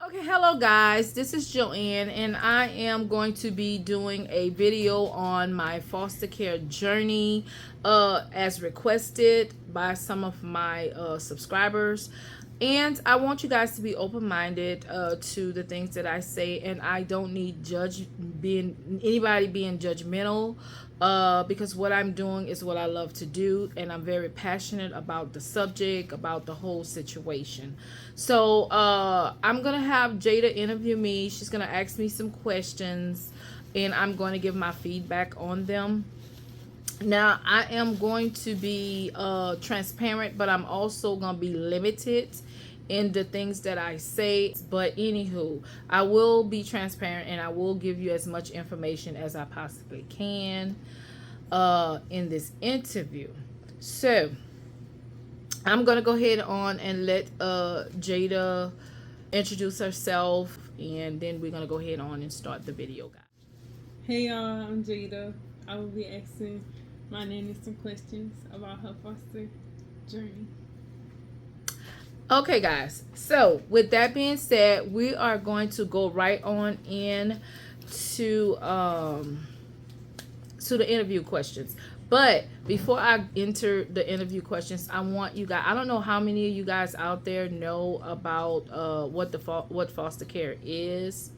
Okay, hello guys, this is Joanne and I am going to be doing a video on my foster care journey as requested by some of my subscribers. And I want you guys to be open-minded to the things that I say, and I don't need anybody being judgmental because what I'm doing is what I love to do, and I'm very passionate about the subject, about the whole situation. So I'm gonna have Jada interview me. She's gonna ask me some questions, and I'm going to give my feedback on them. Now, I am going to be transparent, but I'm also going to be limited in the things that I say. But anywho, I will be transparent and I will give you as much information as I possibly can in this interview. So, I'm going to go ahead on and let Jada introduce herself, and then we're going to go ahead on and start the video, guys. Hey y'all, I'm Jada. I will be asking my nanny some questions about her foster journey. Okay, guys. So, with that being said, we are going to go right on in to the interview questions. But before I enter the interview questions, I want you guys. I don't know how many of you guys out there know about what foster care is,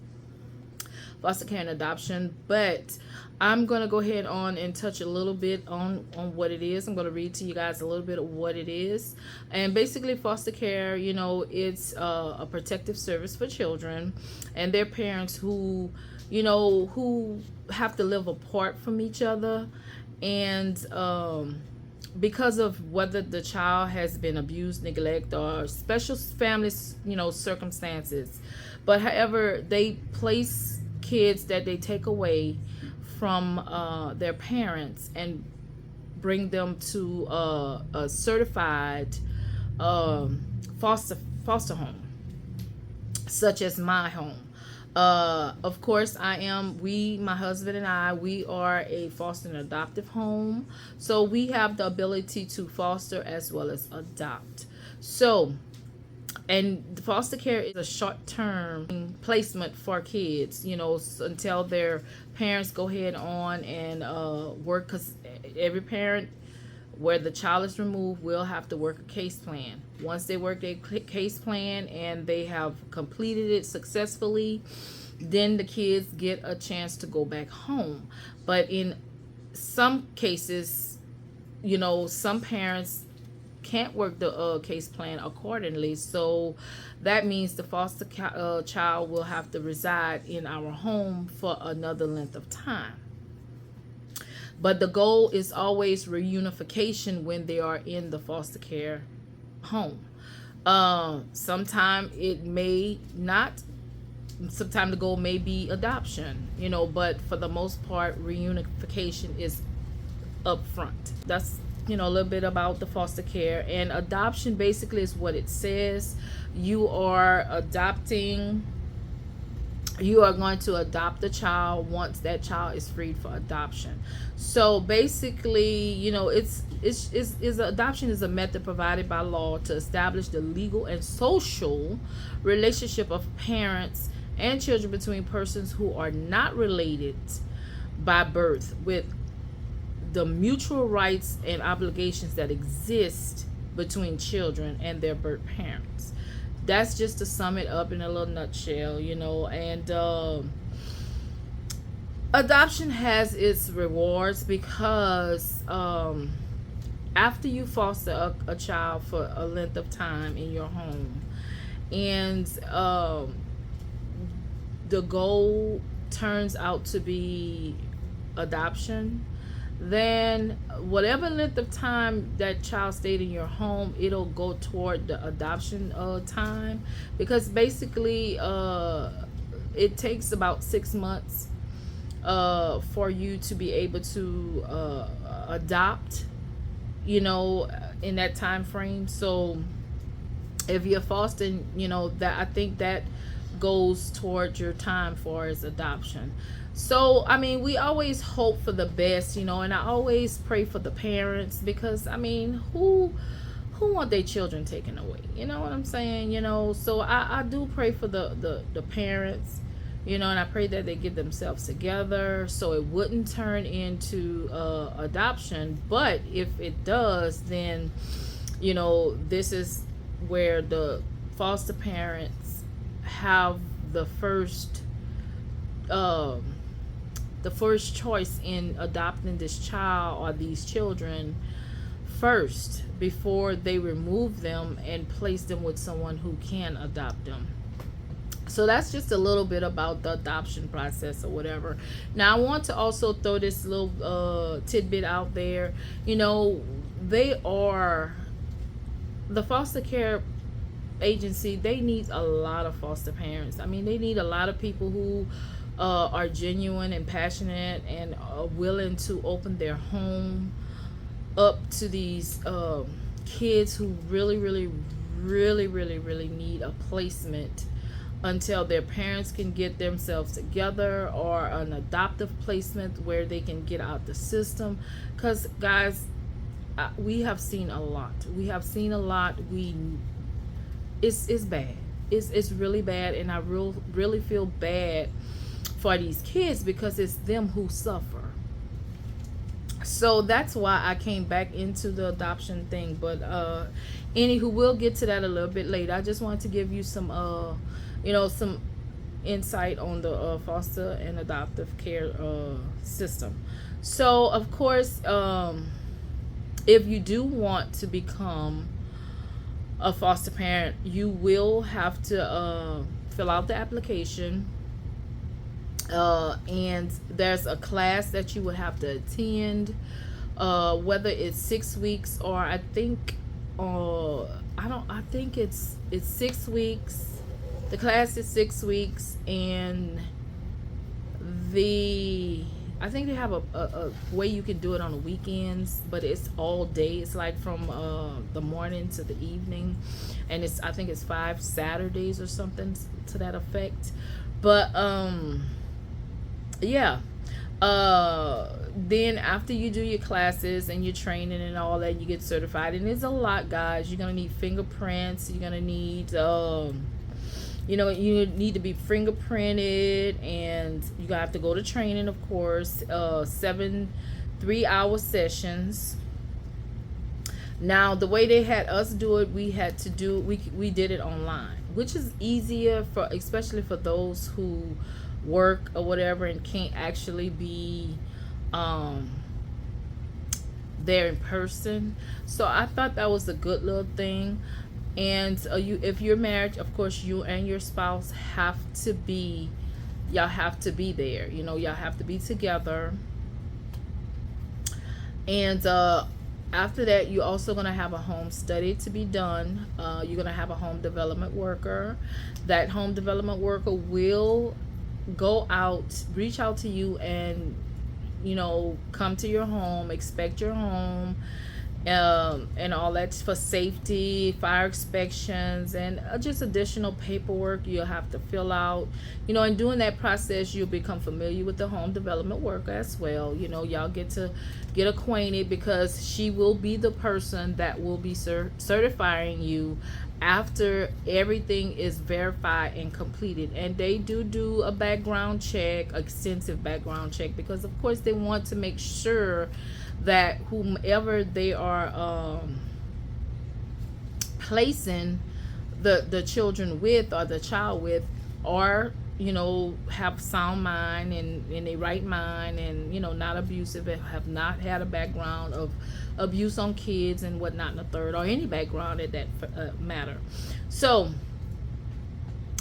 foster care and adoption, but I'm going to go ahead on and touch a little bit on what it is. I'm going to read to you guys a little bit of what it is. And basically, foster care, it's a protective service for children and their parents who have to live apart from each other, and because of whether the child has been abused, neglect, or special family circumstances. But however, they place kids that they take away from their parents and bring them to a certified foster home, such as my home. Of course, my husband and I, we are a foster and adoptive home. So we have the ability to foster as well as adopt. So, and the foster care is a short-term placement for kids, until their parents go ahead on and work, because every parent where the child is removed will have to work a case plan. Once they work their case plan and they have completed it successfully, then the kids get a chance to go back home. But in some cases, some parents can't work the case plan accordingly, so that means the foster child will have to reside in our home for another length of time. But the goal is always reunification when they are in the foster care home. Sometime it may not. Sometimes the goal may be adoption, but for the most part, reunification is up front. That's a little bit about the foster care. And adoption basically is what it says. You are going to adopt a child once that child is freed for adoption. So basically, adoption is a method provided by law to establish the legal and social relationship of parents and children between persons who are not related by birth, with the mutual rights and obligations that exist between children and their birth parents. That's just to sum it up in a little nutshell, and adoption has its rewards because after you foster a child for a length of time in your home, and the goal turns out to be adoption, then whatever length of time that child stayed in your home, it'll go toward the adoption time, because basically it takes about 6 months for you to be able to adopt, in that time frame. So if you're fostering, that, I think that goes towards your time for as adoption. So we always hope for the best, and I always pray for the parents, because who want their children taken away? You know what I'm saying? So I do pray for the parents, and I pray that they get themselves together so it wouldn't turn into adoption. But if it does, then this is where the foster parents have the um first choice in adopting this child or these children first before they remove them and place them with someone who can adopt them. So that's just a little bit about the adoption process or whatever. Now I want to also throw this little tidbit out there. They are the foster care agency. They need a lot of foster parents. I mean, they need a lot of people who are genuine and passionate and willing to open their home up to these kids who really, really, really, really, really need a placement until their parents can get themselves together, or an adoptive placement where they can get out the system. Because guys, we have seen a lot. It's bad. It's really bad, and I really feel bad for these kids because it's them who suffer. So that's why I came back into the adoption thing. But anywho, we'll get to that a little bit later. I just wanted to give you some some insight on the foster and adoptive care system. So of course, if you do want to become a foster parent, you will have to fill out the application, and there's a class that you will have to attend, whether it's 6 weeks, or I think it's 6 weeks. The class is 6 weeks, and I think they have a way you can do it on the weekends, but it's all day. It's like from the morning to the evening, and I think it's 5 Saturdays or something to that effect. But yeah. Then after you do your classes and your training and all that, you get certified, and it's a lot, guys. You're gonna need fingerprints. You're gonna need you need to be fingerprinted, and you have to go to training, of course. 7 3-hour sessions. Now the way they had us do it, we did it online, which is easier especially for those who work or whatever and can't actually be there in person. So I thought that was a good little thing. And if you're married, of course, you and your spouse y'all have to be there. Y'all have to be together. And after that, you're also going to have a home study to be done. You're going to have a home development worker. That home development worker will reach out to you, and come to your home, inspect your home, and all that for safety, fire inspections, and just additional paperwork you'll have to fill out. And doing that process, you'll become familiar with the home development worker as well. Y'all get to get acquainted, because she will be the person that will be certifying you after everything is verified and completed. And they do a background check, extensive background check, because of course they want to make sure that whomever they are placing the children with, or the child with, are have sound mind and in a right mind, and not abusive, have not had a background of abuse on kids and whatnot in the third, or any background at that matter. So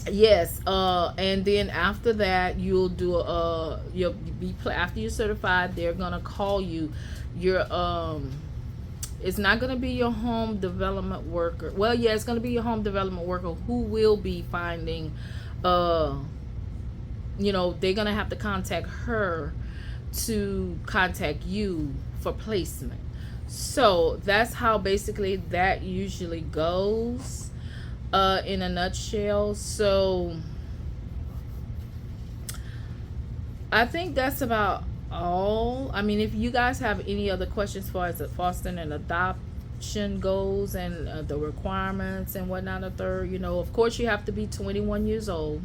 yes, and then after that, you'll do after you're certified, they're gonna call you. It's not gonna be your home development worker. Well, yeah, it's gonna be your home development worker who will be finding. They're gonna have to contact her to contact you for placement. So that's how basically that usually goes, in a nutshell. So I think that's about all. I mean, if you guys have any other questions as far as the fostering and adoption goes and the requirements and whatnot. A third, of course, you have to be 21 years old,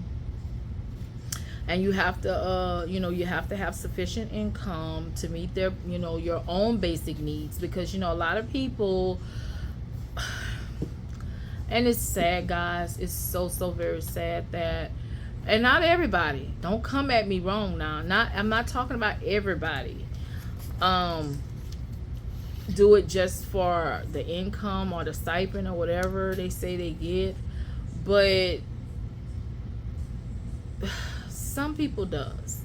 and you have to you have to have sufficient income to meet their your own basic needs, because a lot of people, and it's sad, guys, it's so very sad that, and not everybody, don't come at me wrong now, I'm not talking about everybody, do it just for the income or the stipend or whatever they say they get, but some people does,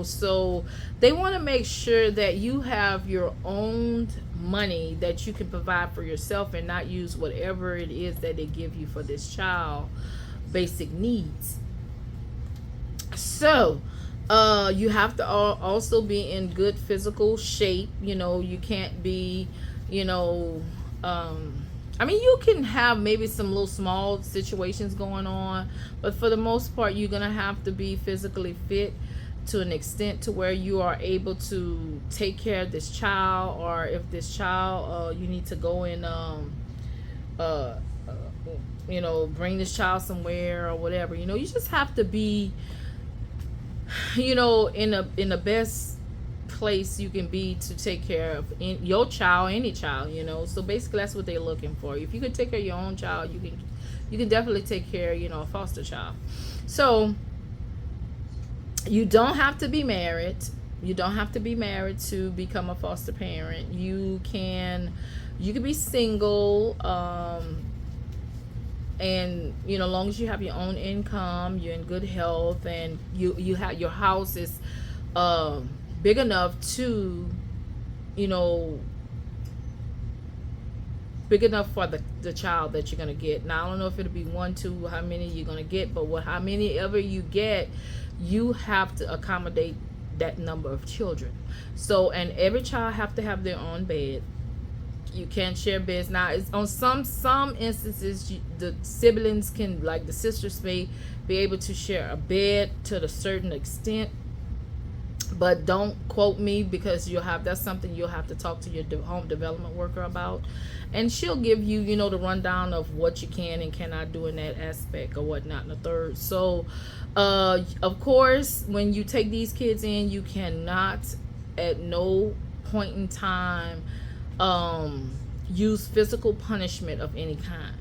so they want to make sure that you have your own money that you can provide for yourself, and not use whatever it is that they give you for this child basic needs. So you have to also be in good physical shape. You can't be, I mean, you can have maybe some little small situations going on, but for the most part, you're going to have to be physically fit to an extent to where you are able to take care of this child, or if this child, you need to go and, bring this child somewhere or whatever. You just have to be, in the best place you can be to take care of your child, any child, so basically that's what they're looking for. If you could take care of your own child, you can definitely take care of a foster child. So you don't have to be married to become a foster parent. You can be single, and long as you have your own income, you're in good health, and you have your house is big enough to big enough for the child that you're going to get. Now I don't know if it'll be 1, 2, how many you're going to get, but how many ever you get, you have to accommodate that number of children. So, and every child have to have their own bed. You can't share beds. Now, it's on some instances, the siblings can, like the sisters, may be able to share a bed to a certain extent, but don't quote me, because that's something you'll have to talk to your home development worker about, and she'll give you the rundown of what you can and cannot do in that aspect or whatnot in the third. So of course, when you take these kids in, you cannot at no point in time use physical punishment of any kind.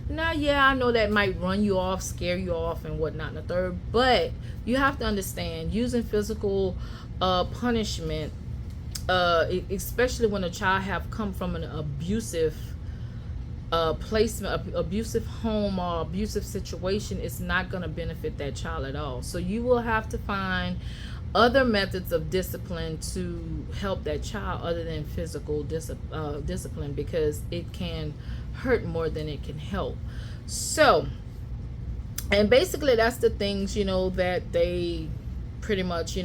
Now, yeah, I know that might run you off, scare you off, and whatnot in the third, but you have to understand, using physical punishment, especially when a child have come from an abusive placement, abusive home, or abusive situation, is not going to benefit that child at all. So you will have to find other methods of discipline to help that child other than physical discipline, because it can hurt more than it can help. So, and basically that's the things that they pretty much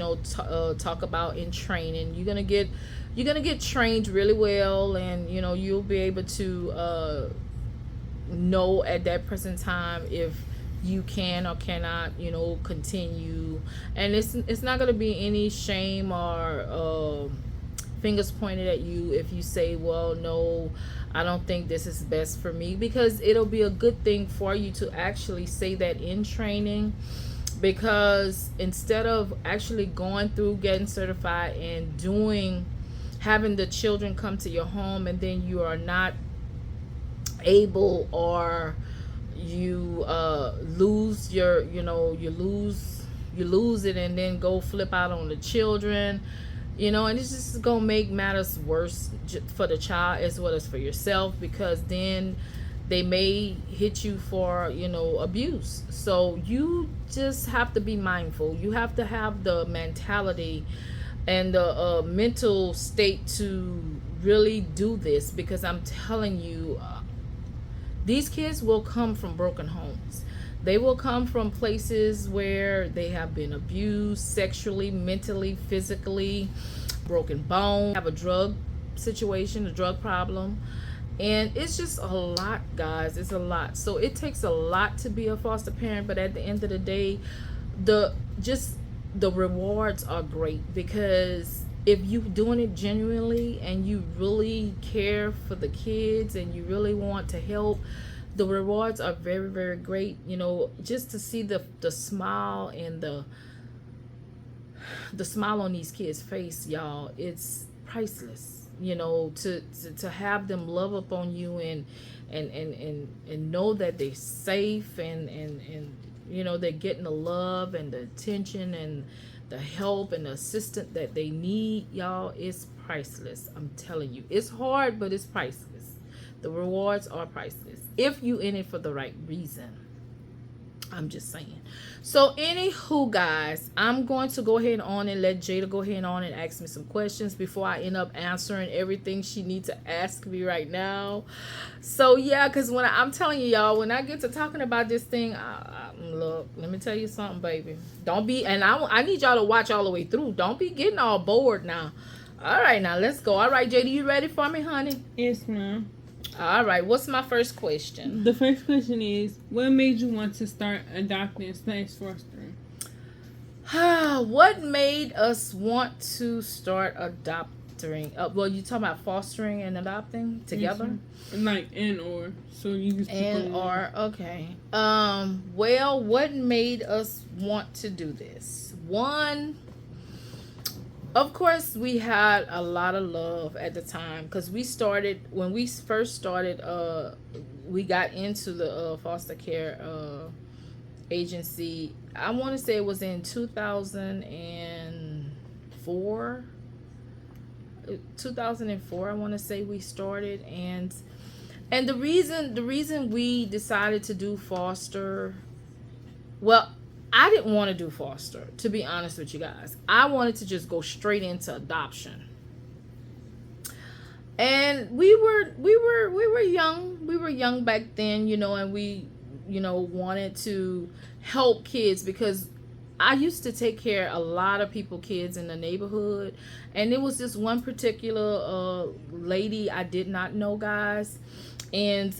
talk about in training. You're gonna get trained really well, and you'll be able to know at that present time if you can or cannot continue, and it's not going to be any shame or fingers pointed at you if you say, well, no, I don't think this is best for me, because it'll be a good thing for you to actually say that in training, because instead of actually going through getting certified and having the children come to your home, and then you are not able, or you lose your you lose it, and then go flip out on the children, and it's just gonna make matters worse for the child as well as for yourself, because then they may hit you for abuse. So you just have to be mindful. You have to have the mentality and the mental state to really do this, because I'm telling you, these kids will come from broken homes. They will come from places where they have been abused sexually, mentally, physically, broken bones, have a drug situation, a drug problem. And it's just a lot, guys. It's a lot. So it takes a lot to be a foster parent, but at the end of the day, the rewards are great, because if you doing it genuinely and you really care for the kids and you really want to help, the rewards are very, very great. You know, just to see the smile and the smile on these kids' face, y'all, it's priceless. You know, to have them love up on you and know that they're safe and you know they're getting the love and the attention and the help and the assistance that they need, y'all, it's priceless. I'm telling you, it's hard, but it's priceless. The rewards are priceless if you in it for the right reason. I'm just saying. So, anywho, guys, I'm going to go ahead on and let Jada go ahead on and ask me some questions before I end up answering everything she needs to ask me right now. So, yeah, because when I'm telling you, y'all, when I get to talking about this thing, look, let me tell you something, baby. Don't be, and I need y'all to watch all the way through. Don't be getting all bored now. All right, now let's go. All right, Jada, you ready for me, honey? Yes, ma'am. All right, what's my first question? The first question is, what made you want to start adopting / fostering? What made us want to start adopting? Well, you talking about fostering and adopting together? Yes, like and or so you can and or okay. Well, what made us want to do this? One, of course, we had a lot of love at the time because we started when we first started. We got into the foster care agency. I want to say it was in 2004. 2004, I want to say we started, and the reason we decided to do foster, well, I didn't want to do foster, to be honest with you guys. I wanted to just go straight into adoption. And we were young. We were young back then, you know, and we, you know, wanted to help kids because I used to take care of a lot of kids in the neighborhood, and it was this one particular lady I did not know, guys, and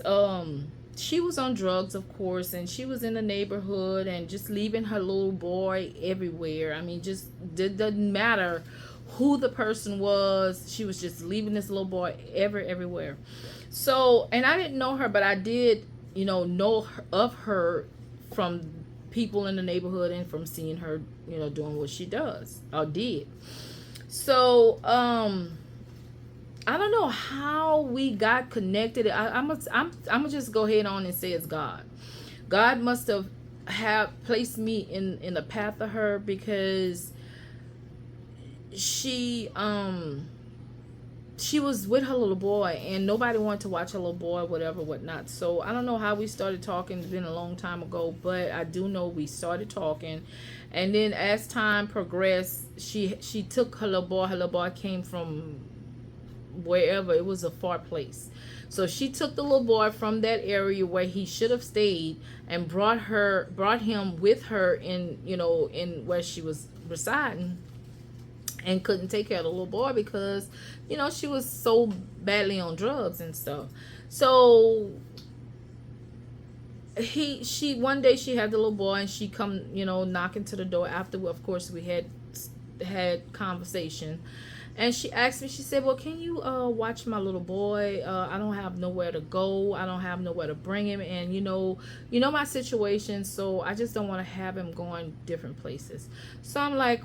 she was on drugs, of course, and she was in the neighborhood and just leaving her little boy everywhere. I mean, just it doesn't matter who the person was. She was just leaving this little boy everywhere. So, and I didn't know her, but I did, you know of her from people in the neighborhood and from seeing her, you know, doing what she does or did. So, I don't know how we got connected. I'm gonna just go ahead on and say it's God. God must have placed me in the path of her because she was with her little boy and nobody wanted to watch her little boy, whatever, whatnot. So I don't know how we started talking. It's been a long time ago, but I do know we started talking. And then as time progressed, she took her little boy. Her little boy came from wherever. It was a far place. So she took the little boy from that area where he should have stayed and brought him with her in, you know, in where she was residing, and couldn't take care of the little boy because, you know, she was so badly on drugs and stuff. So she one day she had the little boy and she come, you know, knocking to the door after, of course, we had conversation. And she asked me, she said, well, can you watch my little boy? I don't have nowhere to go. I don't have nowhere to bring him. And, you know my situation. So I just don't want to have him going different places. So I'm like,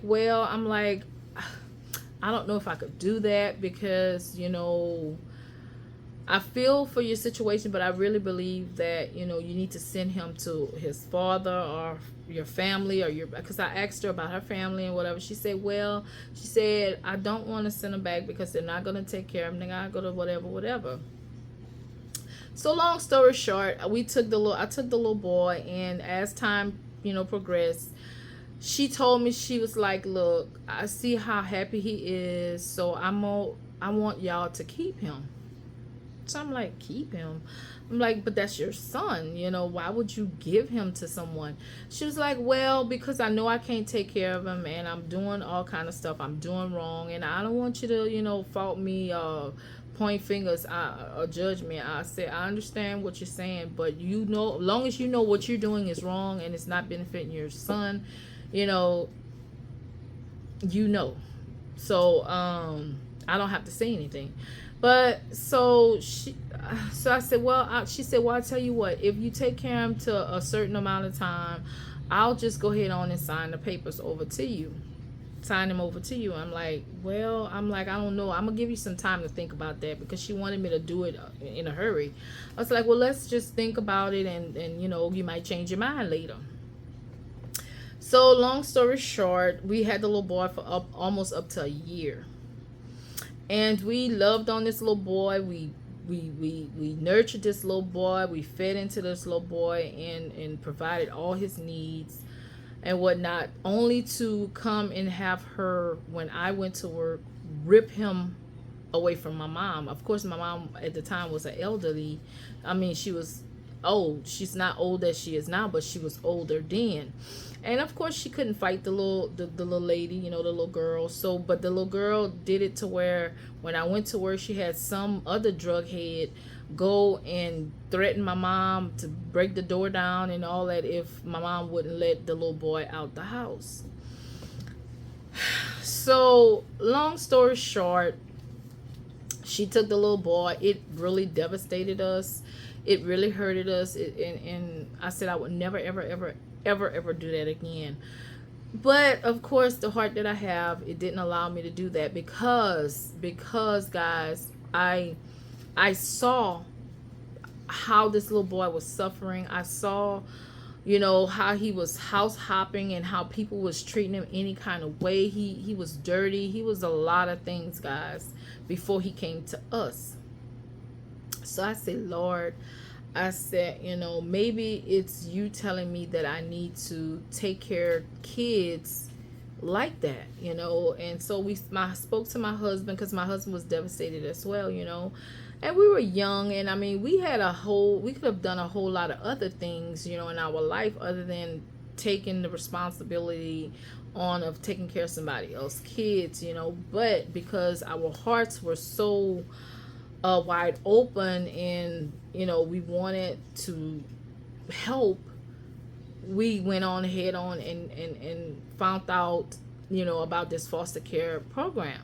I don't know if I could do that because, you know, I feel for your situation, but I really believe that, you know, you need to send him to his father or your family or because I asked her about her family and whatever. She said, I don't want to send him back because they're not going to take care of him. They're going to go to whatever. So long story short, I took the little boy, and as time, you know, progressed, she told me, she was like, look, I see how happy he is. So I want y'all to keep him. So I'm like, keep him? I'm like, but that's your son, you know, why would you give him to someone? She was like, well, because I know I can't take care of him and I'm doing all kind of stuff I'm doing wrong, and I don't want you to, you know, fault me, point fingers, or judge me. I said, I understand what you're saying, but you know, as long as you know what you're doing is wrong and it's not benefiting your son, you know. So I don't have to say anything. But so I said, well, she said, well, I tell you what, if you take care of him to a certain amount of time, I'll just go ahead on and sign the papers over to you. Sign them over to you. I'm like, well, I don't know. I'm gonna give you some time to think about that, because she wanted me to do it in a hurry. I was like, well, let's just think about it, and you might change your mind later. So long story short, we had the little boy for almost up to a year, and we loved on this little boy. We nurtured this little boy. We fed into this little boy, and provided all his needs and whatnot, only to come and have her, when I went to work, rip him away from my mom. Of course, my mom at the time was an elderly. I mean, she was old. She's not old as she is now, but she was older then. And of course, she couldn't fight the little lady, the little girl. So, but the little girl did it to where when I went to work, she had some other drug head go and threaten my mom to break the door down and all that if my mom wouldn't let the little boy out the house. So long story short, she took the little boy. It really devastated us. It really hurted us. And I said I would never, ever, ever, ever, ever do that again. But of course, the heart that I have, it didn't allow me to do that, because guys, I saw how this little boy was suffering. I saw, how he was house hopping and how people was treating him any kind of way. He was dirty. He was a lot of things, guys, before he came to us. So I said, Lord, I said, maybe it's you telling me that I need to take care of kids like that, And so I spoke to my husband, because my husband was devastated as well, And we were young, and I mean, we could have done a whole lot of other things, in our life, other than taking the responsibility on of taking care of somebody else's kids, But because our hearts were so wide open, and we wanted to help, we went on ahead on and found out about this foster care program.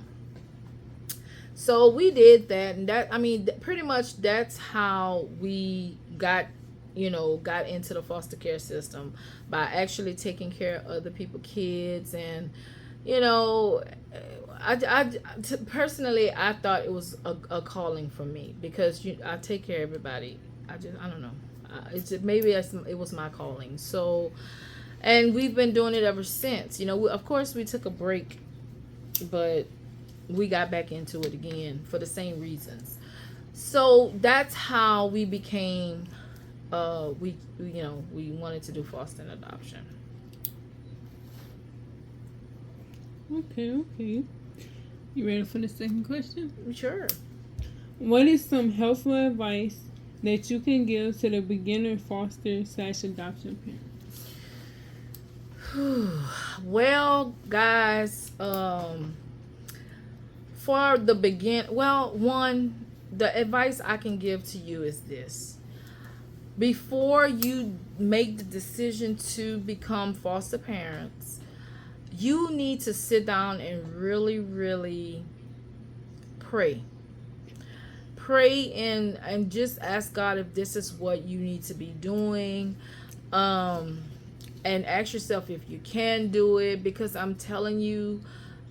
So we did that, and pretty much that's how we got into the foster care system, by actually taking care of other people's kids. And personally, I thought it was a calling for me, because I take care of everybody. I don't know. It's just, maybe it was my calling. So, and we've been doing it ever since. Of course, we took a break, but we got back into it again for the same reasons. So that's how we became. We wanted to do foster and adoption. Okay. You ready for the second question? Sure. What is some helpful advice that you can give to the beginner foster/adoption parents? Well, guys, for the the advice I can give to you is this: before you make the decision to become foster parents, you need to sit down and really, really pray and just ask God if this is what you need to be doing, and ask yourself if you can do it, because I'm telling you,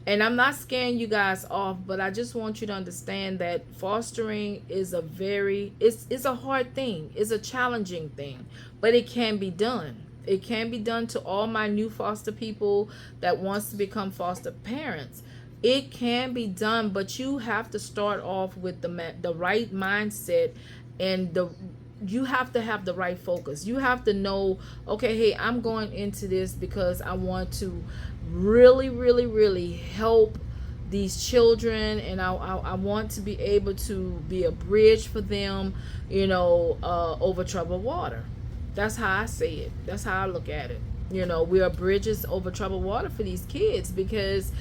and I'm not scaring you guys off, but I just want you to understand that fostering is it's a hard thing. It's a challenging thing, but it can be done. It can be done. To all my new foster people that wants to become foster parents, it can be done, but you have to start off with the right mindset, and you have to have the right focus. You have to know, okay, hey, I'm going into this because I want to really, really, really help these children, and I want to be able to be a bridge for them, over troubled water. That's how I say it. That's how I look at it. We are bridges over troubled water for these kids, because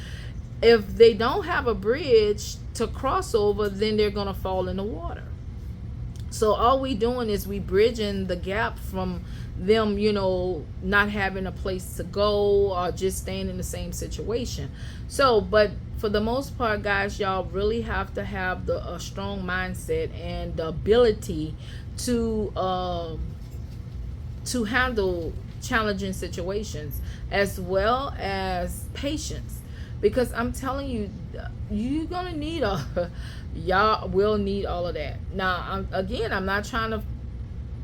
if they don't have a bridge to cross over, then they're going to fall in the water. So all we doing is we bridging the gap from them, not having a place to go or just staying in the same situation. So, but for the most part, guys, y'all really have to have a strong mindset and the ability to handle challenging situations, as well as patience, because I'm telling you, you're gonna need all y'all will need all of that. Now, I'm not trying to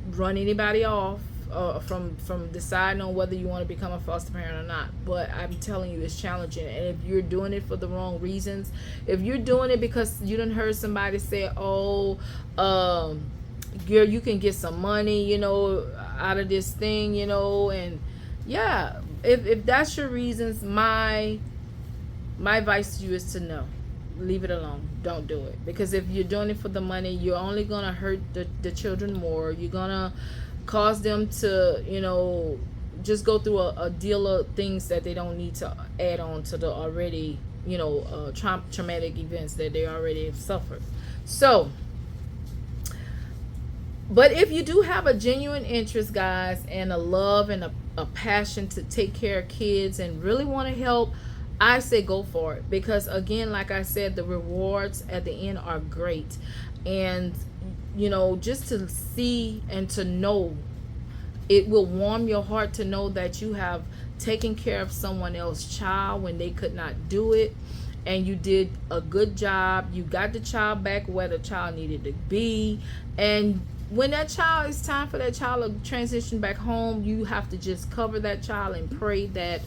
run anybody off from deciding on whether you want to become a foster parent or not, but I'm telling you, it's challenging. And if you're doing it for the wrong reasons, if you're doing it because you done heard somebody say, oh, girl, you can get some money, out of this thing, and yeah, if that's your reasons, my advice to you is to no, leave it alone. Don't do it, because if you're doing it for the money, you're only gonna hurt the children more. You're gonna cause them to just go through a deal of things that they don't need to add on to the already traumatic events that they already have suffered. So, but if you do have a genuine interest, guys, and a love and a passion to take care of kids and really want to help, I say go for it, because again, like I said, the rewards at the end are great. And just to see and to know, it will warm your heart to know that you have taken care of someone else's child when they could not do it, and you did a good job. You got the child back where the child needed to be, and when that child, it's time for that child to transition back home, you have to just cover that child and pray that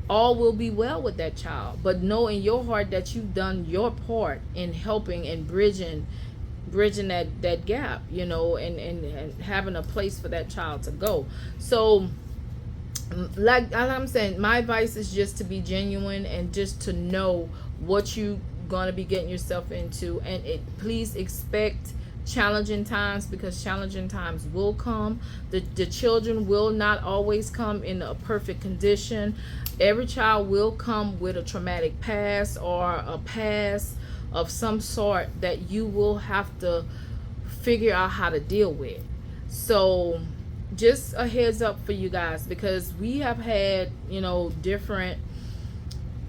all will be well with that child. But know in your heart that you've done your part in helping and bridging that gap, and having a place for that child to go. So, like I'm saying, my advice is just to be genuine and just to know what you gonna be getting yourself into, and please expect challenging times, because challenging times will come. The children will not always come in a perfect condition. Every child will come with a traumatic past or a past of some sort that you will have to figure out how to deal with. So just a heads up for you guys, because we have had different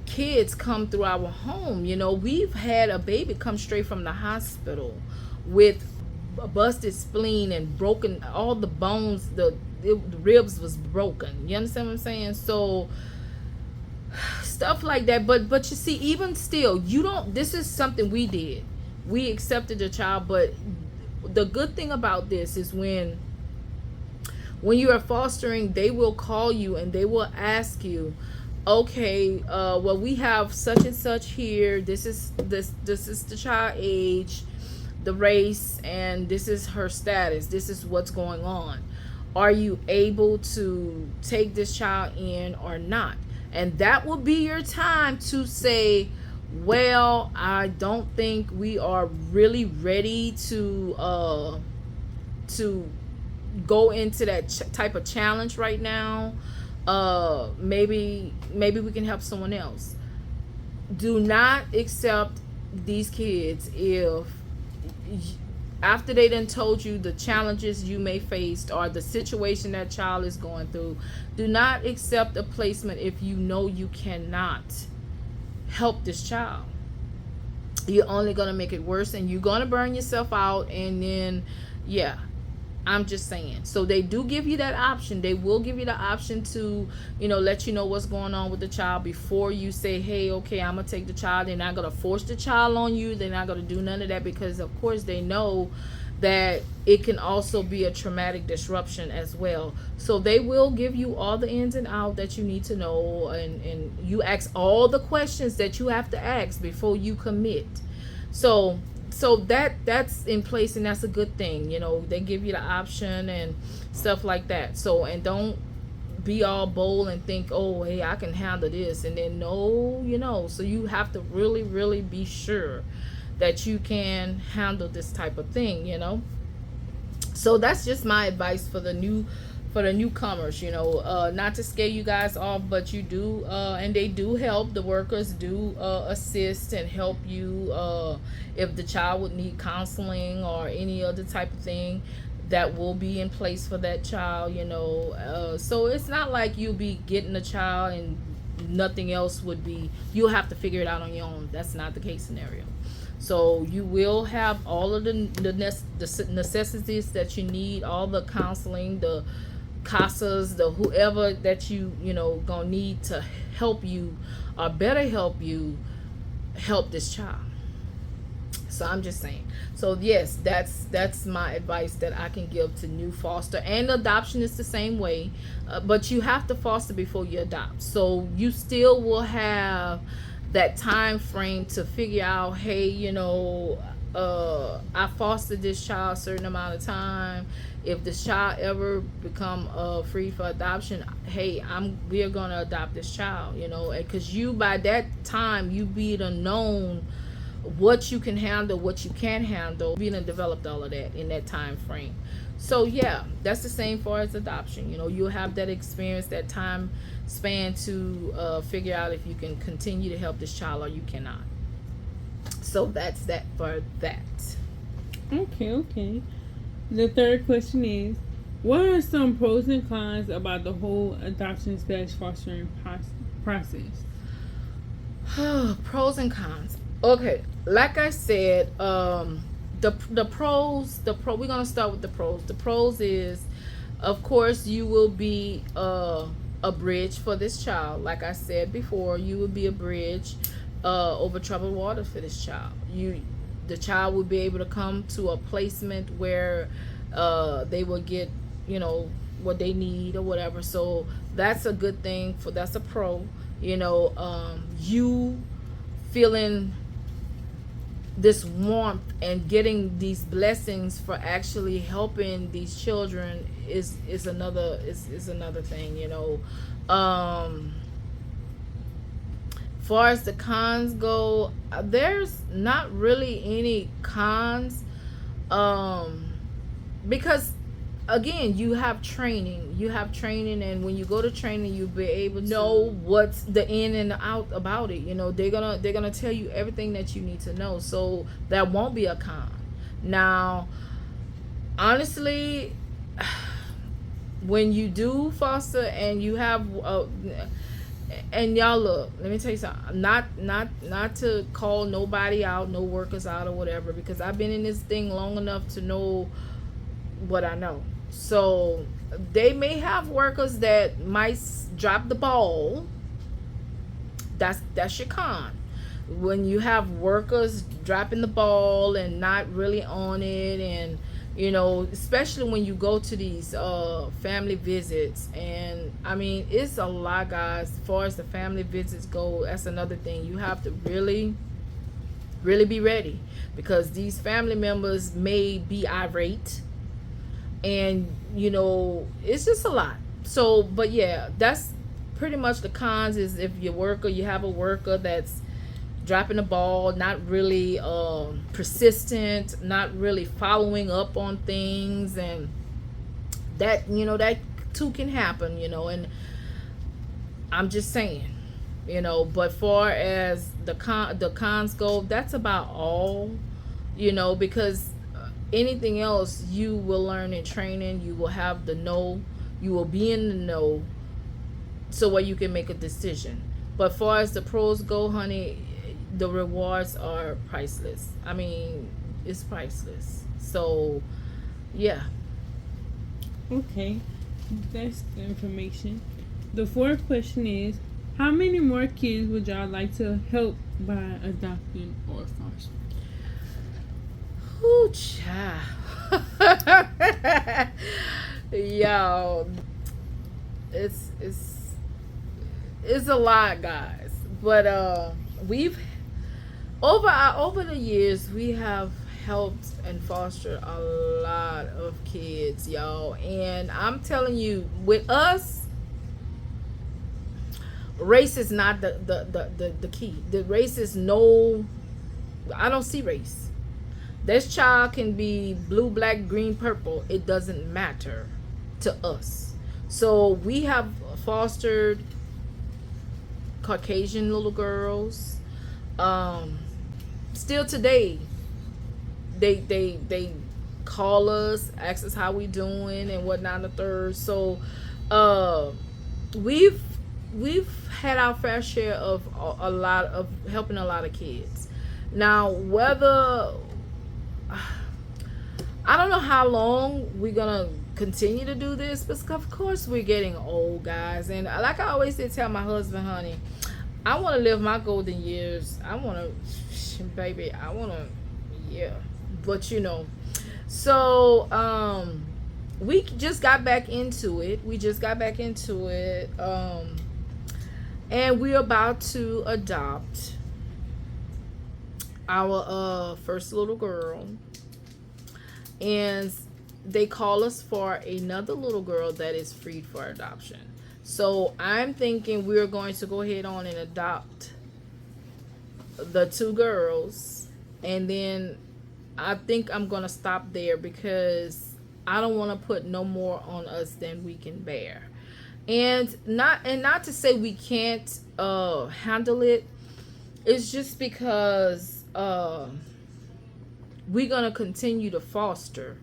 kids come through our home. We've had a baby come straight from the hospital with a busted spleen and broken all the bones, the ribs was broken. You understand what I'm saying? So stuff like that. But you see, even still, this is something we did. We accepted the child. But the good thing about this is when you are fostering, they will call you and they will ask you, okay, well, we have such and such here. This is the child age, the race, and this is her status. This is what's going on. Are you able to take this child in or not? And that will be your time to say, well, I don't think we are really ready to go into that type of challenge right now. Maybe we can help someone else. Do not accept these kids if after they done told you the challenges you may face or the situation that child is going through. Do not accept a placement if you know you cannot help this child. You're only going to make it worse, and you're going to burn yourself out. And then I'm just saying. So they do give you that option. They will give you the option to, let you know what's going on with the child before you say, hey, okay, I'm going to take the child. They're not going to force the child on you. They're not going to do none of that, because, of course, they know that it can also be a traumatic disruption as well. So they will give you all the ins and outs that you need to know. And you ask all the questions that you have to ask before you commit. So that's in place, and that's a good thing. They give you the option and stuff like that. So, and don't be all bold and think, oh, hey, I can handle this, and then no. So you have to really, really be sure that you can handle this type of thing. So that's just my advice for the new for the newcomers, not to scare you guys off, but you do, and they do help. The workers do assist and help you if the child would need counseling or any other type of thing that will be in place for that child. So it's not like you'll be getting a child and nothing else would be, you'll have to figure it out on your own. That's not the case scenario. So you will have all of the necessities that you need, all the counseling, the casas, the whoever that gonna need to help you or better help you help this child. So I'm just saying. So yes, that's my advice that I can give to new foster, and adoption is the same way, but you have to foster before you adopt. So you still will have that time frame to figure out, hey, I fostered this child a certain amount of time. If this child ever become free for adoption, hey, we are gonna adopt this child, because you, by that time, you be the known what you can handle, what you can't handle, being developed all of that in that time frame. So yeah, that's the same for as adoption. You'll have that experience, that time span to figure out if you can continue to help this child or you cannot. So that's that for that. Okay. The third question is, what are some pros and cons about the whole adoption / fostering process? Pros and cons. Okay, like I said, the pros, we're gonna start with the pros. The pros is, of course, you will be a bridge for this child. Like I said before, you will be a bridge over troubled waters for this child. The child will be able to come to a placement where they will get what they need or whatever. So that's a good thing. That's a pro. You feeling this warmth and getting these blessings for actually helping these children is another thing. Far as the cons go, there's not really any cons, because again, you have training, and when you go to training, you'll be able to know what's the in and out about it. They're gonna tell you everything that you need to know, so that won't be a con. Now, honestly, when you do foster and you have and y'all, look, let me tell you something. Not to call nobody out, no workers out or whatever, because I've been in this thing long enough to know what I know. So they may have workers that might drop the ball. That's your con. When you have workers dropping the ball and not really on it, and especially when you go to these family visits, and I mean, it's a lot, guys. As far as the family visits go, that's another thing. You have to really be ready, because these family members may be irate, and it's just a lot. So, but yeah, that's pretty much the cons. Is if you have a worker that's dropping the ball, not really persistent, not really following up on things, and that that too can happen, and I'm just saying, but far as the cons go, that's about all, because anything else you will learn in training. You will have the know, you will be in the know, so where you can make a decision. But far as the pros go, honey, the rewards are priceless. I mean, it's priceless. So yeah. Okay, that's the information. The fourth question is, how many more kids would y'all like to help by adopting or fostering? Ooh, child. Yo, it's a lot, guys. But we've over the years, we have helped and fostered a lot of kids, y'all. And I'm telling you, with us, race is not the key. The race is no, I don't see race. This child can be blue, black, green, purple. It doesn't matter to us. So we have fostered Caucasian little girls. Um, Still today, they call us, ask us how we doing and whatnot and the third. So uh we've we've had our fair share of a lot of helping a lot of kids. Now whether I don't know how long we're gonna continue to do this, but of course we're getting old, guys. And like I always say, tell my husband, honey, I want to live my golden years. I want to, baby, I want to, yeah. But so we just got back into it. We just got back into it. And we're about to adopt our first little girl. And they call us for another little girl that is freed for adoption. So I'm thinking we're going to go ahead on and adopt the two girls, and then I think I'm gonna stop there because I don't want to put no more on us than we can bear. And not to say we can't handle it. It's just because we're gonna continue to foster,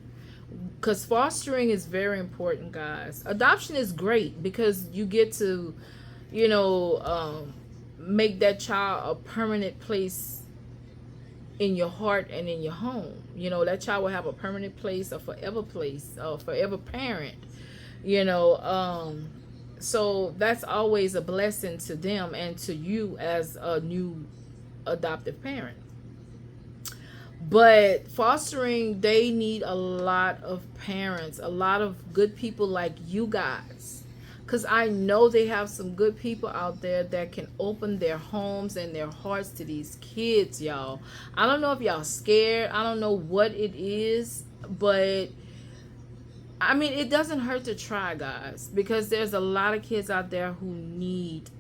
because fostering is very important, guys. Adoption is great because you get to you know make that child a permanent place in your heart and in your home. That child will have a permanent place, a forever place, a forever parent. you know so that's always a blessing to them and to you as a new adoptive parent. But fostering, they need a lot of parents, a lot of good people like you guys. Because I know they have some good people out there that can open their homes and their hearts to these kids, y'all. I don't know if y'all scared. I don't know what it is. But, I mean, it doesn't hurt to try, guys. Because there's a lot of kids out there who need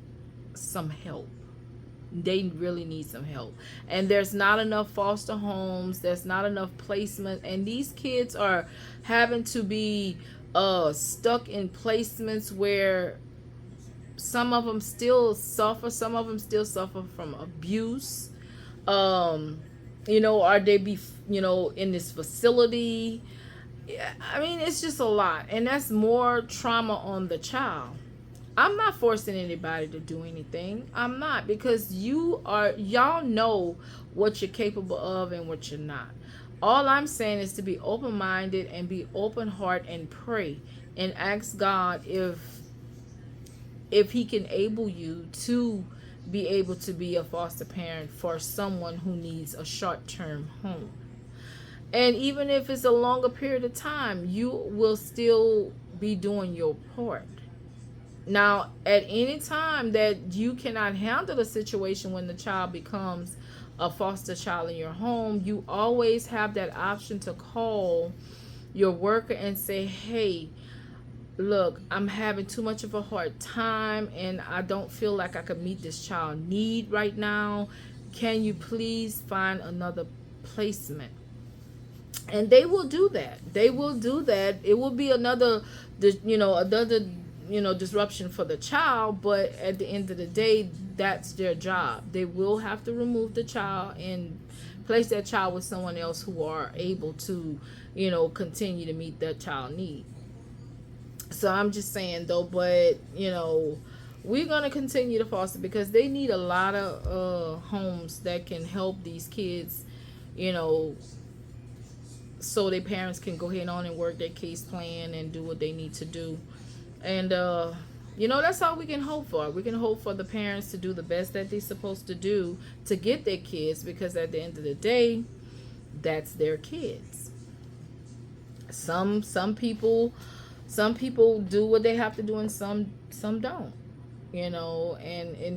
some help. They really need some help, and there's not enough foster homes, there's not enough placement, and these kids are having to be stuck in placements where some of them still suffer, from abuse, or they be in this facility. Yeah, I mean, it's just a lot, and that's more trauma on the child. I'm not forcing anybody to do anything. I'm not, because y'all know what you're capable of and what you're not. All I'm saying is to be open-minded and be open heart and pray and ask God if he can able you to be able to be a foster parent for someone who needs a short-term home. And even if it's a longer period of time, you will still be doing your part. Now, at any time that you cannot handle the situation when the child becomes a foster child in your home, you always have that option to call your worker and say, hey, look, I'm having too much of a hard time and I don't feel like I could meet this child need right now. Can you please find another placement? And they will do that. They will do that. It will be another disruption for the child, but at the end of the day, that's their job. They will have to remove the child and place that child with someone else who are able to continue to meet that child need. So I'm just saying though, but we're gonna continue to foster because they need a lot of homes that can help these kids, you know so their parents can go ahead on and work their case plan and do what they need to do. And that's all we can hope for. We can hope for the parents to do the best that they're supposed to do to get their kids, because at the end of the day, that's their kids. Some people do what they have to do, and some don't. And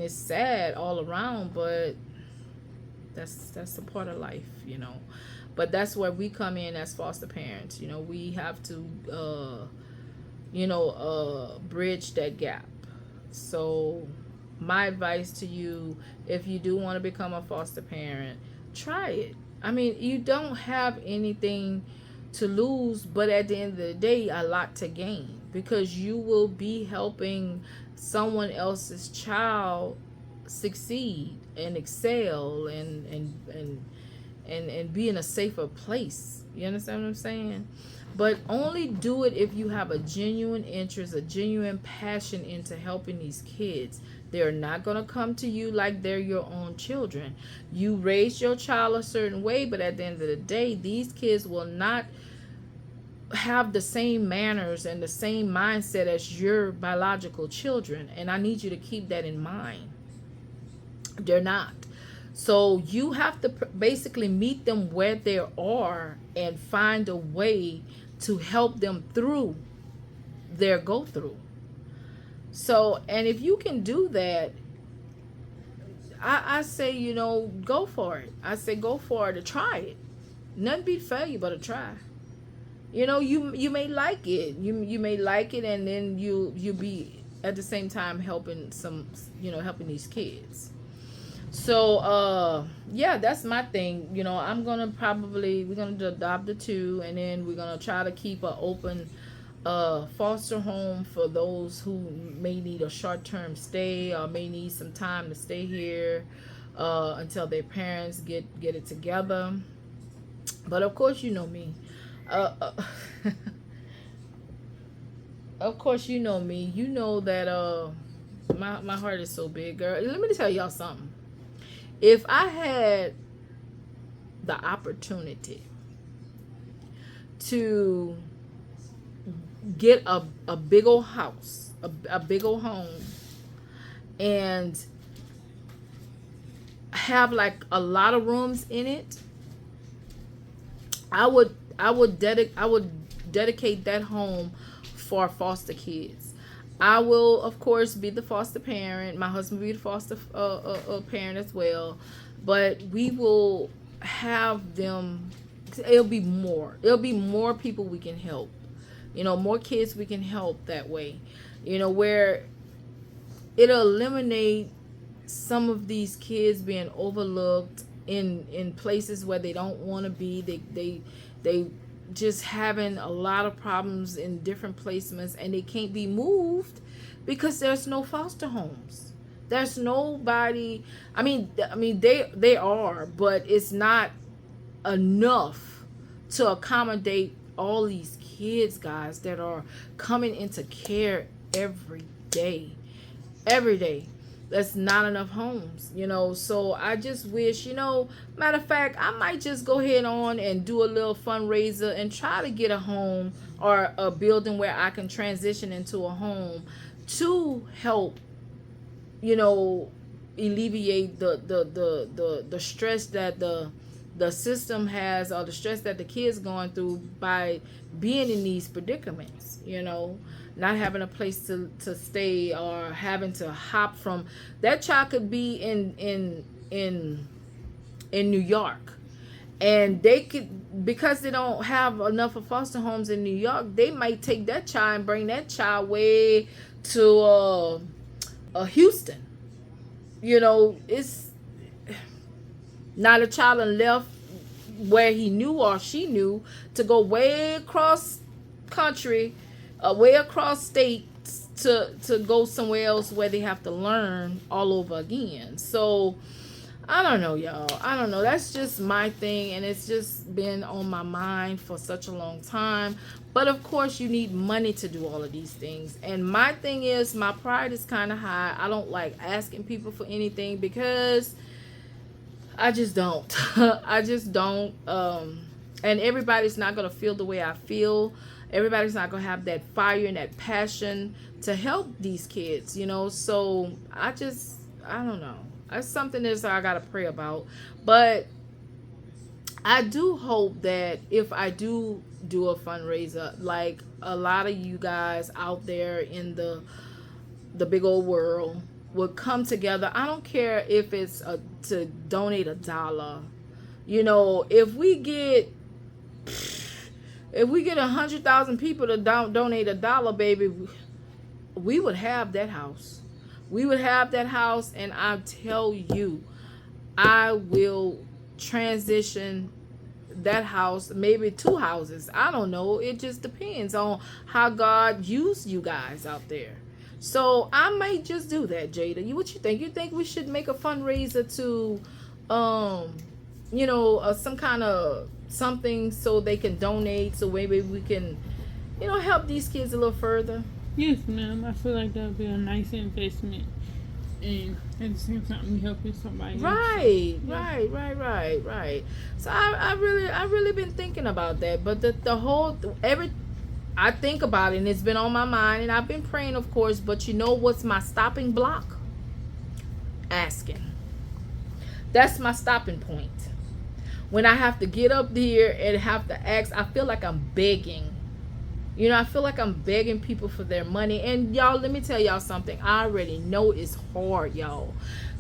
it's sad all around, but that's a part of life. But that's where we come in as foster parents. We have to bridge that gap. So my advice to you, if you do want to become a foster parent, try it. I mean, you don't have anything to lose, but at the end of the day, a lot to gain, because you will be helping someone else's child succeed and excel and be in a safer place. You understand what I'm saying? But only do it if you have a genuine interest, a genuine passion into helping these kids. They're not going to come to you like they're your own children. You raised your child a certain way, but at the end of the day, these kids will not have the same manners and the same mindset as your biological children. And I need you to keep that in mind. They're not. So you have to basically meet them where they are and find a way to help them through their go through. So, and if you can do that, I say, go for it. I say go for it, to try it. Nothing beat failure but a try. You may like it. You may like it, and then you be at the same time helping helping these kids. So yeah, that's my thing. We're gonna adopt the two, and then we're gonna try to keep an open foster home for those who may need a short-term stay or may need some time to stay here until their parents get it together. But of course, you know me. Of course, you know me. You know that my heart is so big, girl. Let me tell y'all something. If I had the opportunity to get a big old house, a big old home, and have like a lot of rooms in it, I would dedicate that home for foster kids. I will, of course, be the foster parent. My husband will be the foster parent as well. But we will have them. It'll be more. It'll be more people we can help. More kids we can help that way. Where it'll eliminate some of these kids being overlooked in places where they don't want to be. They just having a lot of problems in different placements, and they can't be moved because there's no foster homes. There's nobody. I mean they are, but it's not enough to accommodate all these kids, guys, that are coming into care every day. That's not enough homes. So I just wish, matter of fact, I might just go ahead on and do a little fundraiser and try to get a home or a building where I can transition into a home to help, alleviate the stress that the system has, or the stress that the kids going through by being in these predicaments, not having a place to stay, or having to hop from. That child could be in New York, and they could, because they don't have enough of foster homes in New York, they might take that child and bring that child way to Houston. It's not a child and left where he knew or she knew to go way across country, way across states to go somewhere else where they have to learn all over again. So I don't know, y'all. I don't know. That's just my thing, and it's just been on my mind for such a long time. But of course, you need money to do all of these things. And my thing is, my pride is kind of high. I don't like asking people for anything because I just don't. I just don't. And everybody's not going to feel the way I feel. Everybody's not going to have that fire and that passion to help these kids, So I don't know. That's something that I got to pray about. But I do hope that if I do a fundraiser, like a lot of you guys out there in the big old world would come together. I don't care if it's to donate $1. If we get 100,000 people to donate $1, baby, we would have that house. We would have that house, and I tell you, I will transition that house, maybe two houses. I don't know. It just depends on how God used you guys out there. So I might just do that, Jada. What you think? You think we should make a fundraiser to, um, some kind of something so they can donate, so maybe we can, help these kids a little further. Yes, ma'am. I feel like that would be a nice investment, and at the same time, we helping somebody else. Right, Yeah. right. So I really been thinking about that, but the whole every I think about it, and it's been on my mind, and I've been praying, of course. But you know what's my stopping block? Asking. That's my stopping point. When I have to get up there and have to ask, I feel like I'm begging. I feel like I'm begging people for their money. And y'all, let me tell y'all something. I already know it's hard, y'all.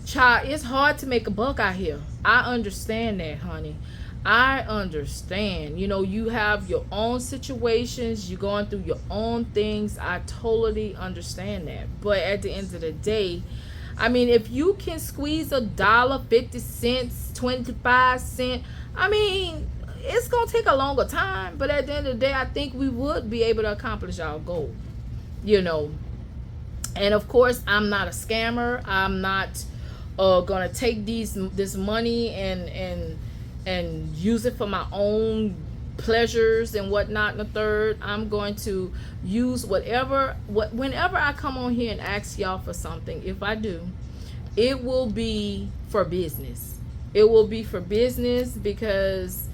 Child, it's hard to make a buck out here. I understand that, honey. I understand. You have your own situations, you're going through your own things. I totally understand that. But at the end of the day, I mean, if you can squeeze $1.50, 25 cents, I mean, it's gonna take a longer time, but at the end of the day, I think we would be able to accomplish our goal. You know, and of course, I'm not a scammer. I'm not gonna take this money and use it for my own pleasures and whatnot. And the third, I'm going to use whenever I come on here and ask y'all for something. If I do, it will be for business. It will be for business, because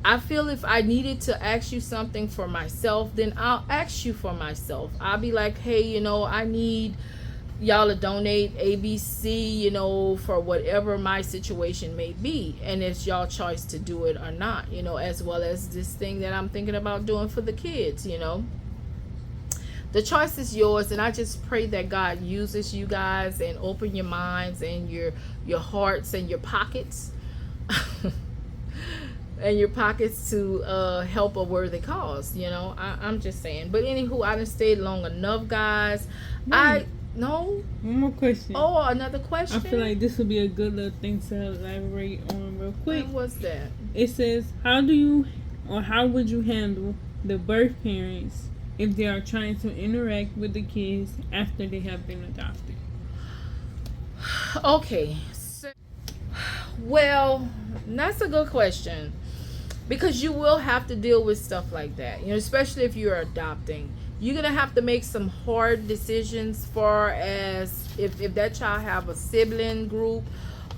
I feel if I needed to ask you something for myself, then I'll ask you for myself. I'll be like, hey, I need y'all to donate ABC, for whatever my situation may be. And it's y'all choice to do it or not, as well as this thing that I'm thinking about doing for the kids. The choice is yours, and I just pray that God uses you guys and open your minds and your hearts and your pockets and your pockets to help a worthy cause. I'm just saying. But anywho, I done stayed long enough, guys. Right. No. One more question. Oh, another question. I feel like this would be a good little thing to elaborate on real quick. What's that? It says, how would you handle the birth parents if they are trying to interact with the kids after they have been adopted? Okay. Well, that's a good question, because you will have to deal with stuff like that, especially if you're adopting. You're gonna have to make some hard decisions, far as if that child have a sibling group,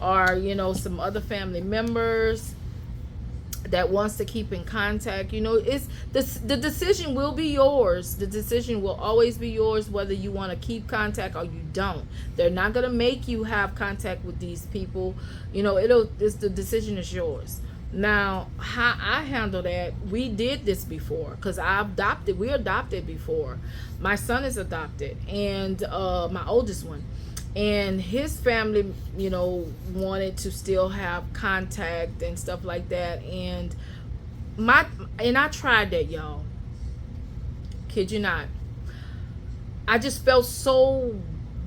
or some other family members that wants to keep in contact. It's the decision will be yours. The decision will always be yours, whether you want to keep contact or you don't. They're not gonna make you have contact with these people. The decision is yours. Now, how I handle that, we did this before, because we adopted before. My son is adopted, and my oldest one, and his family, wanted to still have contact and stuff like that. And I tried that, y'all. Kid you not. I just felt so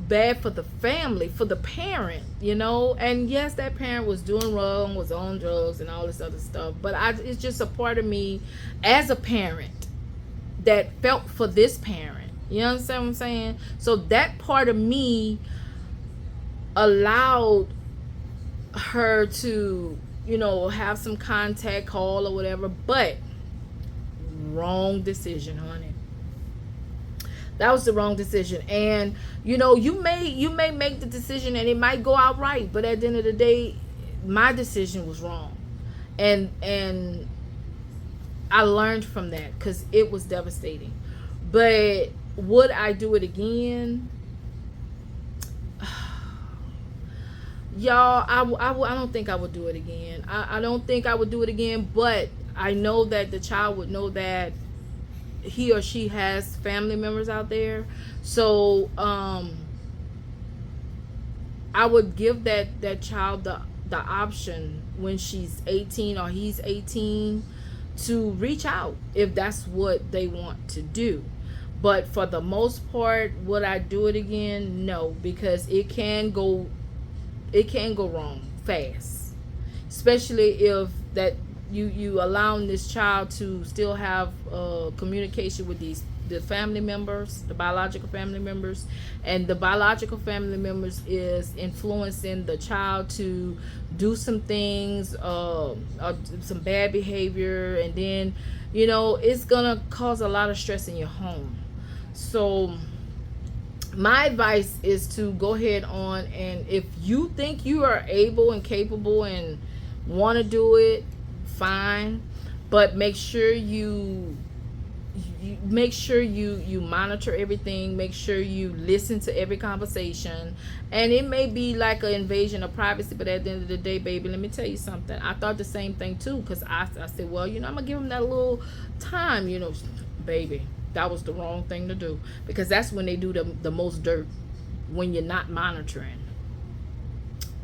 bad for the family, for the parent, and yes, that parent was doing wrong, was on drugs and all this other stuff, but it's just a part of me as a parent that felt for this parent. You understand what I'm saying? So that part of me allowed her to have some contact, call or whatever. But wrong decision, honey. That was the wrong decision. And you may make the decision and it might go out right, but at the end of the day, my decision was wrong. And I learned from that, because it was devastating. But would I do it again? Y'all, I don't think I would do it again. I don't think I would do it again, but I know that the child would know that he or she has family members out there. So I would give that child the option, when she's 18 or he's 18, to reach out if that's what they want to do. But for the most part, would I do it again? No, because it can go wrong fast, especially if you allowing this child to still have communication with the family members, the biological family members, and the biological family members is influencing the child to do some things, some bad behavior, and then it's gonna cause a lot of stress in your home. So my advice is to go ahead on, and if you think you are able and capable and want to do it, fine, but make sure you monitor everything. Make sure you listen to every conversation. And it may be like an invasion of privacy, but at the end of the day, baby, let me tell you something. I thought the same thing too, because I said, well, I'm gonna give him that little time. Baby, that was the wrong thing to do, because that's when they do the most dirt, when you're not monitoring.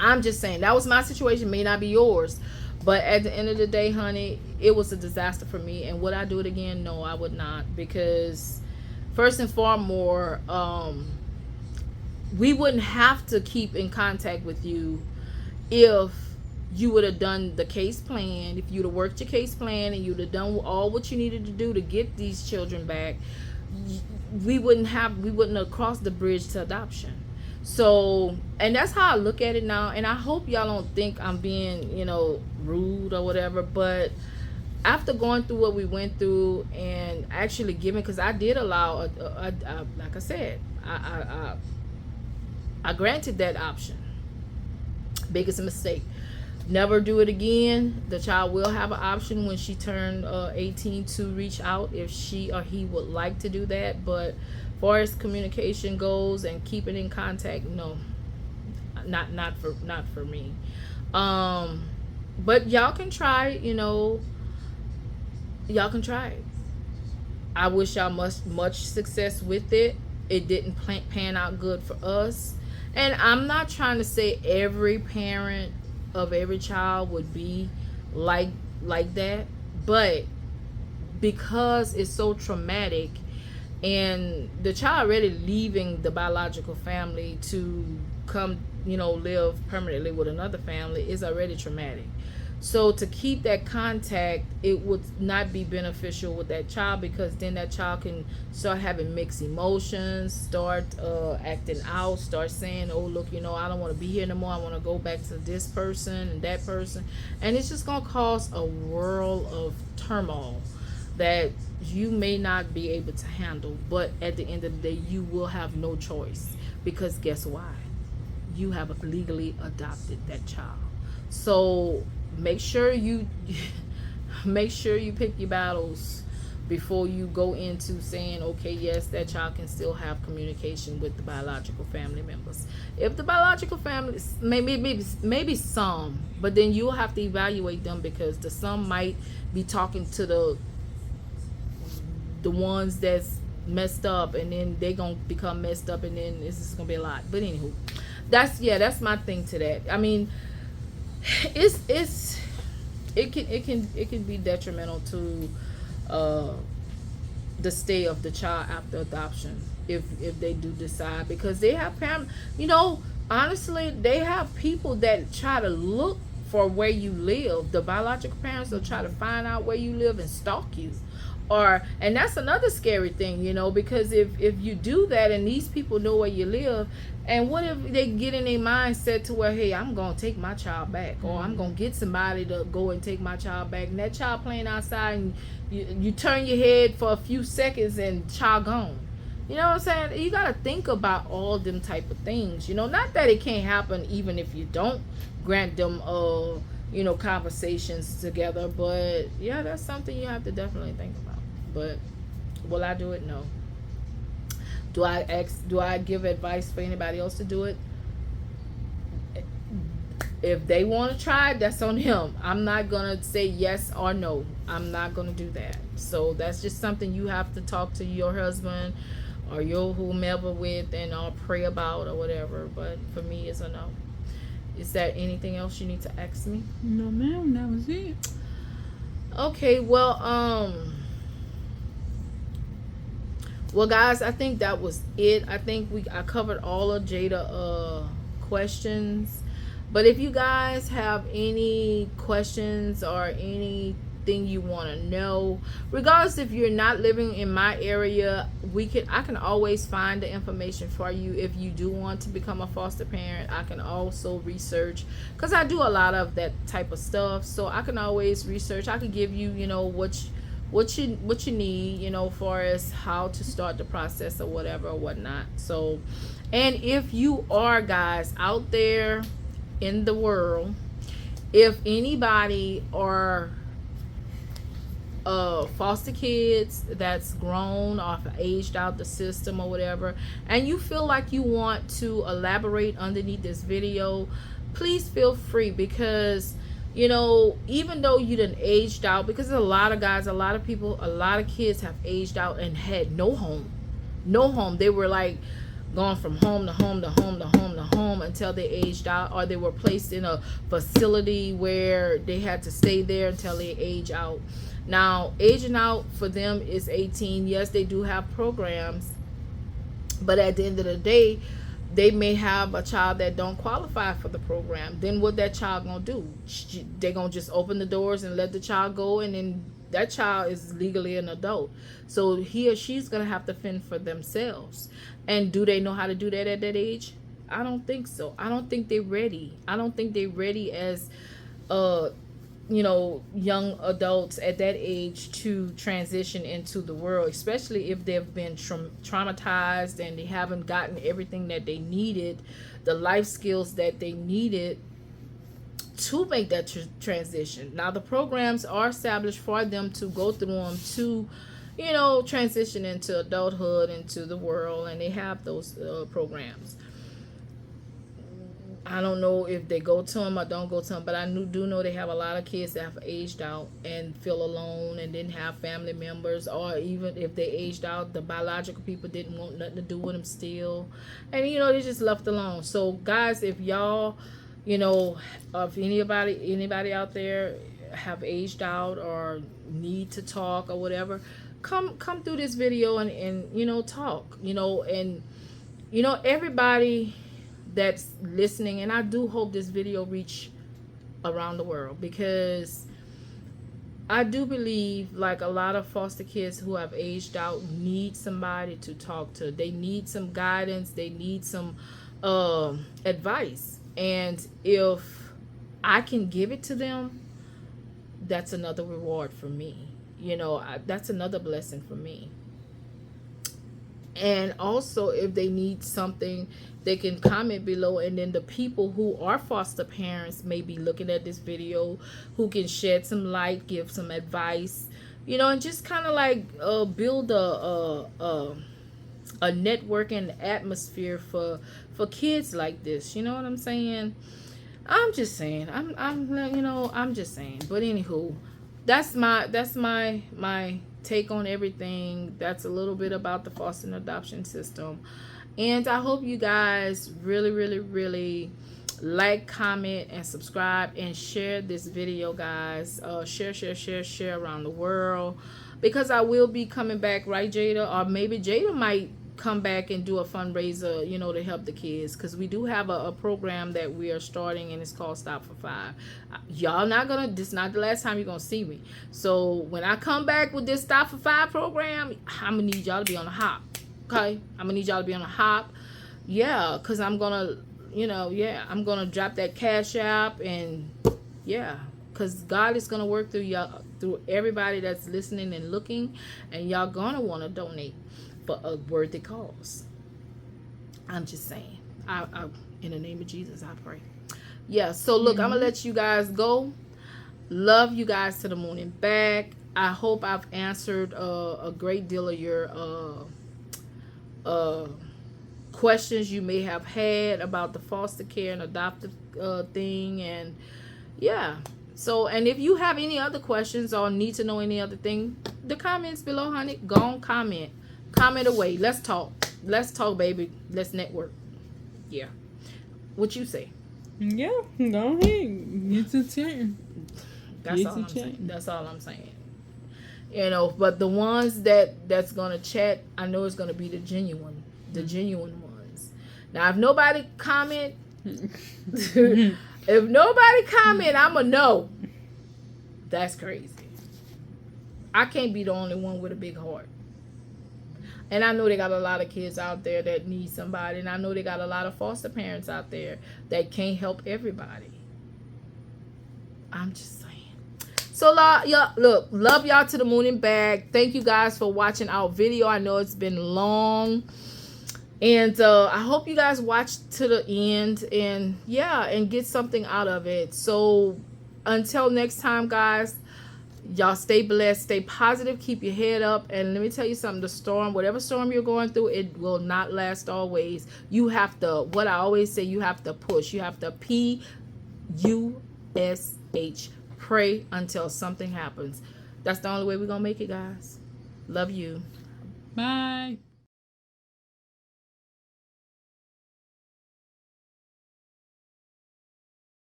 I'm just saying, that was my situation, may not be yours, but at the end of the day, honey, it was a disaster for me. And would I do it again? No, I would not, because first and foremost, we wouldn't have to keep in contact with you if you would have done the case plan, if you'd have worked your case plan and you'd have done all what you needed to do to get these children back. We wouldn't have crossed the bridge to adoption. So, and that's how I look at it now. And I hope y'all don't think I'm being, rude or whatever, but after going through what we went through and actually giving, because I did allow, like I said, I granted that option. Biggest mistake. Never do it again. The child will have an option when she turned 18 to reach out if she or he would like to do that. But as far as communication goes and keeping in contact, no, not for me. But y'all can try. Y'all can try it. I wish y'all much success with it. It didn't pan out good for us, and I'm not trying to say every parent of every child would be like that, but because it's so traumatic, and the child already leaving the biological family to come live permanently with another family is already traumatic. So to keep that contact, it would not be beneficial with that child, because then that child can start having mixed emotions, start acting out, start saying, oh, look, I don't want to be here no more. I want to go back to this person and that person. And it's just going to cause a whirl of turmoil that you may not be able to handle. But at the end of the day, you will have no choice, because guess why? You have legally adopted that child. So make sure you pick your battles before you go into saying, okay, yes, that child can still have communication with the biological family members. If the biological family, maybe some, but then you'll have to evaluate them, because the some might be talking to the ones that's messed up, and then they gonna become messed up, and then it's just gonna be a lot. But anywho, that's my thing to that. I mean, it can be detrimental to the stay of the child after adoption, if they do decide, because they have honestly, they have people that try to look for where you live. The biological parents will try to find out where you live and stalk you. And that's another scary thing, because if you do that and these people know where you live, and what if they get in their mindset to where, hey, I'm gonna take my child back, or I'm gonna get somebody to go and take my child back, and that child playing outside, and you turn your head for a few seconds and child gone. You know what I'm saying? You gotta think about all them type of things. Not that it can't happen even if you don't grant them conversations together, but yeah, that's something you have to definitely think about. But will I do it? No. Do I give advice for anybody else to do it? If they want to try it, that's on him. I'm not gonna say yes or no. I'm not gonna do that. So that's just something you have to talk to your husband or your whomever with, and I'll pray about or whatever. But for me, it's a no. Is there anything else you need to ask me? No, ma'am. That was it. Okay. Well, guys, I think that was it. I think I covered all of Jada questions. But if you guys have any questions or anything you want to know, regardless if you're not living in my area, I can always find the information for you. If you do want to become a foster parent, I can also research, because I do a lot of that type of stuff. So I can always research. I could give you, what you need, for as how to start the process or whatever or whatnot. So, and if you are guys out there in the world, if anybody or foster kids that's grown or aged out the system or whatever, and you feel like you want to elaborate underneath this video, please feel free, because even though you done aged out, because a lot of guys, a lot of people, a lot of kids have aged out and had no home. They were like going from home to home to home to home to home until they aged out, or they were placed in a facility where they had to stay there until they age out. Now, aging out for them is 18. Yes, they do have programs, but at the end of the day, they may have a child that don't qualify for the program. Then what that child gonna do? They gonna just open the doors and let the child go, and then that child is legally an adult. So he or she's gonna have to fend for themselves. And do they know how to do that at that age? I don't think so. I don't think they're ready. I don't think they're ready as young adults at that age to transition into the world, especially if they've been traumatized and they haven't gotten everything that they needed, the life skills that they needed to make that transition. Now, the programs are established for them to go through them to transition into adulthood, into the world, and they have those programs. I don't know if they go to them or don't go to them, but I do know they have a lot of kids that have aged out and feel alone and didn't have family members, or even if they aged out, the biological people didn't want nothing to do with them still, and they just left alone. So guys, if y'all, if anybody out there have aged out or need to talk or whatever, come through this video and talk, and everybody that's listening, and I do hope this video reach around the world, because I do believe like a lot of foster kids who have aged out need somebody to talk to. They need some guidance, they need some advice, and if I can give it to them, that's another reward for me. That's another blessing for me. And also, if they need something, they can comment below, and then the people who are foster parents may be looking at this video, who can shed some light, give some advice, and just kind of like build a networking atmosphere for kids like this. You know what I'm saying? I'm just saying. I'm just saying. But anywho, that's my take on everything. That's a little bit about the foster and adoption system, and I hope you guys really, really, really like, comment, and subscribe, and share this video, guys. Share around the world, because I will be coming back, right, Jada? Or maybe Jada might come back and do a fundraiser, to help the kids, because we do have a program that we are starting, and it's called Stop for Five. Y'all this not the last time you're gonna see me. So when I come back with this Stop for Five program, I'm gonna need y'all to be on the hop. Okay, I'm gonna need y'all to be on the hop. Yeah, because I'm gonna I'm gonna drop that Cash App, and because God is gonna work through y'all, through everybody that's listening and looking, and y'all gonna want to donate for a worthy cause. I'm just saying. I in the name of Jesus, I pray. Yeah, so look, I'm gonna let you guys go. Love you guys to the moon and back. I hope I've answered a great deal of your questions you may have had about the foster care and adoptive thing. And so, and if you have any other questions or need to know any other thing, the comments below, honey, go on, comment away. Let's talk, baby. Let's network. Yeah, what you say? Yeah, go ahead, get to chatting. That's all I'm saying. But the ones that's gonna chat, I know it's gonna be the genuine ones. Now, if nobody comment, If nobody comment, I'ma know. That's crazy. I can't be the only one with a big heart. And I know they got a lot of kids out there that need somebody. And I know they got a lot of foster parents out there that can't help everybody. I'm just saying. So, y'all, look, love y'all to the moon and back. Thank you guys for watching our video. I know it's been long. And I hope you guys watch to the end. And, yeah, and get something out of it. So, until next time, guys. Y'all stay blessed, stay positive, keep your head up, and let me tell you something, the storm, whatever storm you're going through, it will not last always. You have to, what I always say, you have to push. You have to P-U-S-H. Pray until something happens. That's the only way we're going to make it, guys. Love you. Bye.